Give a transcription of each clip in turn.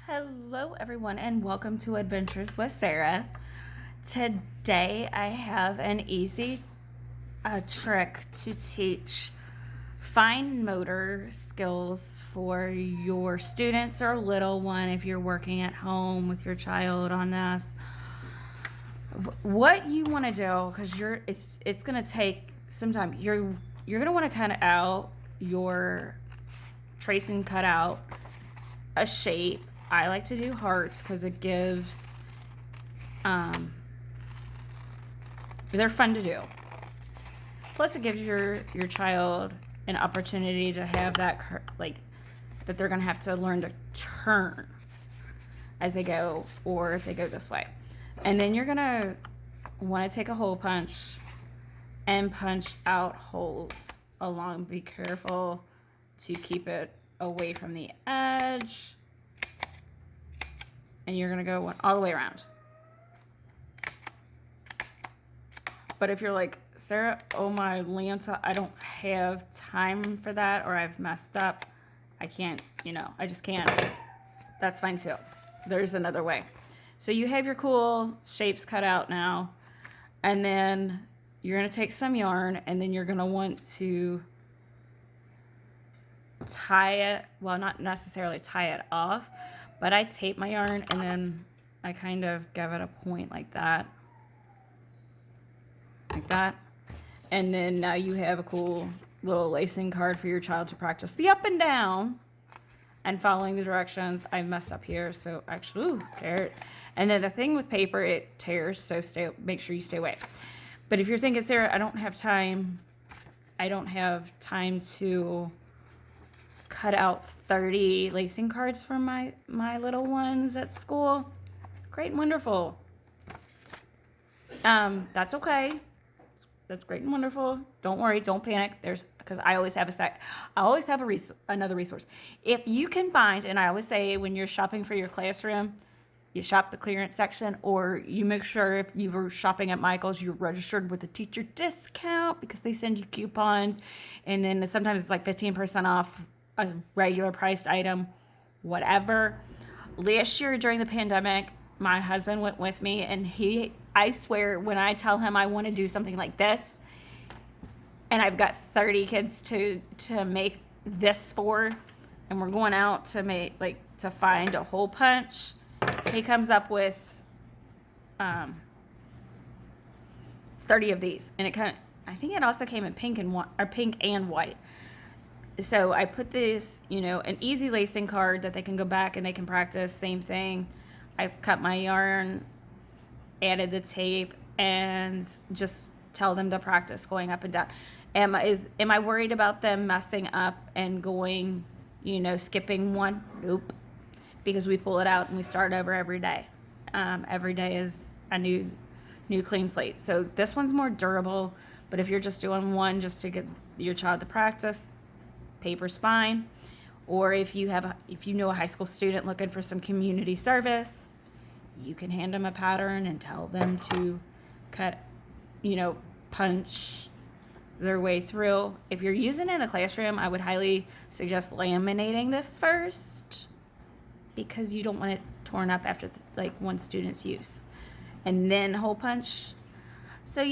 Hello, everyone, and welcome to Adventures with Sarah. Today, I have an easy trick to teach fine motor skills for your students or little one if you're working at home with your child on this. What you want to do, because it's going to take some time. You're going to want to cut out your trace and cut out a shape. I like to do hearts because it gives, they're fun to do. Plus, it gives your child an opportunity to have that, that they're going to have to learn to turn as they go, or if they go this way. And then you're going to want to take a hole punch and punch out holes along. Be careful to keep it away from the edge. And you're going to go all the way around. But if you're like, Sarah, oh my Lanta, I don't have time for that, or I've messed up, I can't, I just can't. That's fine too. There's another way. So you have your cool shapes cut out now. And then you're going to take some yarn, and then you're going to want to tie it, well, not necessarily tie it off, but I tape my yarn and then I kind of give it a point like that. Like that. And then now you have a cool little lacing card for your child to practice the up and down and following the directions. I messed up here, so actually, tear it. And then the thing with paper, it tears, so make sure you stay away. But if you're thinking, Sarah, I don't have time to cut out 30 lacing cards for my little ones at school. Great and wonderful. That's okay. That's great and wonderful. Don't worry. Don't panic. Because I always have another resource. If you can find, and I always say when you're shopping for your classroom, you shop the clearance section, or you make sure if you were shopping at Michael's, you're registered with a teacher discount because they send you coupons, and then sometimes it's like 15% off a regular priced item, whatever. Last year during the pandemic, my husband went with me, and I swear, when I tell him I want to do something like this, and I've got 30 kids to make this for, and we're going out to find a hole punch, he comes up with 30 of these, and I think it also came in pink and white. So I put this, an easy lacing card that they can go back and they can practice. Same thing. I've cut my yarn, added the tape, and just tell them to practice going up and down. Am I worried about them messing up and going, skipping one? Nope. Because we pull it out and we start over every day. Every day is a new clean slate. So this one's more durable, but if you're just doing one just to get your child to practice, paper's fine. Or if you know a high school student looking for some community service, you can hand them a pattern and tell them to cut, punch their way through. If you're using it in the classroom, I would highly suggest laminating this first, because you don't want it torn up after one student's use, and then hole punch. So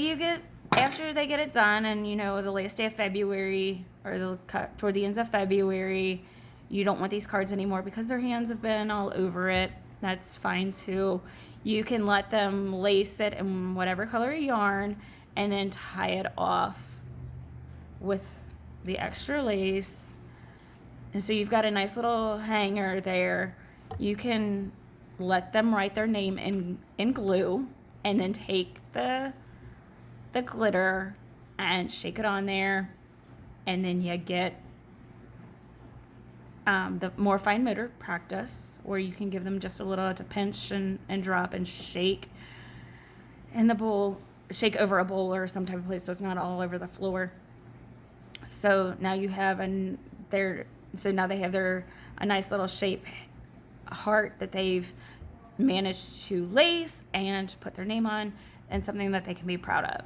after they get it done, and the last day of February, or toward the ends of February, you don't want these cards anymore because their hands have been all over it. That's fine too. You can let them lace it in whatever color yarn and then tie it off with the extra lace. And so you've got a nice little hanger there. You can let them write their name in glue, and then take the glitter and shake it on there, and then you get the more fine motor practice, or you can give them just a little to pinch and drop and shake in the bowl, shake over a bowl or some type of place so it's not all over the floor. So now you have now they have a nice little shape heart that they've managed to lace and put their name on, and something that they can be proud of.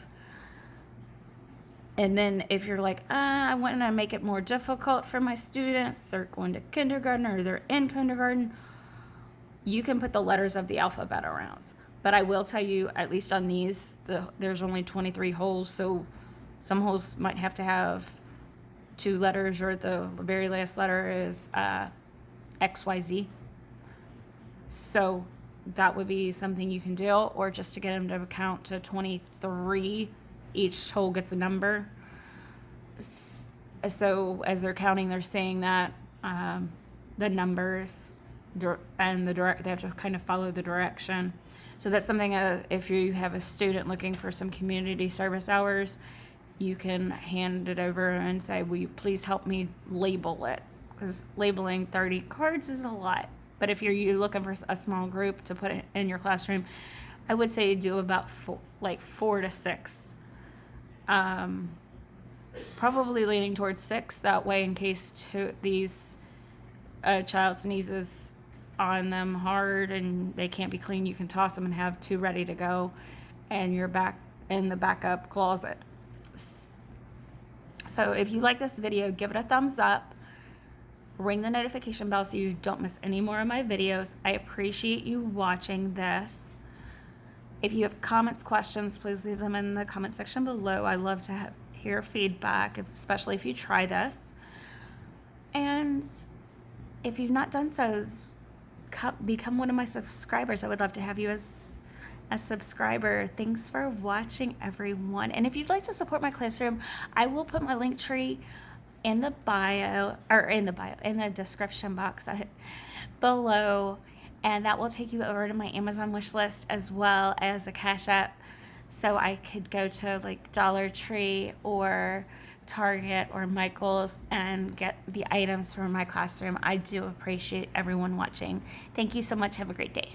And then if you're like, I want to make it more difficult for my students, they're going to kindergarten or they're in kindergarten, you can put the letters of the alphabet around. But I will tell you, at least on these, there's only 23 holes, so some holes might have to have 2 letters, or the very last letter is XYZ. So that would be something you can do, or just to get them to count to 23, each hole gets a number. So as they're counting, they're saying that the numbers and the direct, they have to kind of follow the direction. So that's something, if you have a student looking for some community service hours, you can hand it over and say, will you please help me label it? Because labeling 30 cards is a lot. But if you're looking for a small group to put in your classroom, I would say do about 4 to 6. Probably leaning towards 6, that way in case these child sneezes on them hard and they can't be clean, you can toss them and have 2 ready to go, and you're back in the backup closet. So if you like this video, give it a thumbs up, ring the notification bell so you don't miss any more of my videos. I appreciate you watching this. If you have comments, questions, please leave them in the comment section below. I love to hear feedback, especially if you try this. And if you've not done so, become one of my subscribers. I would love to have you as a subscriber. Thanks for watching, everyone. And if you'd like to support my classroom, I will put my link tree in the in the description box below, and that will take you over to my Amazon wish list as well as a Cash App, so I could go to like Dollar Tree or Target or Michael's and get the items for my classroom. I do appreciate everyone watching. Thank you so much. Have a great day.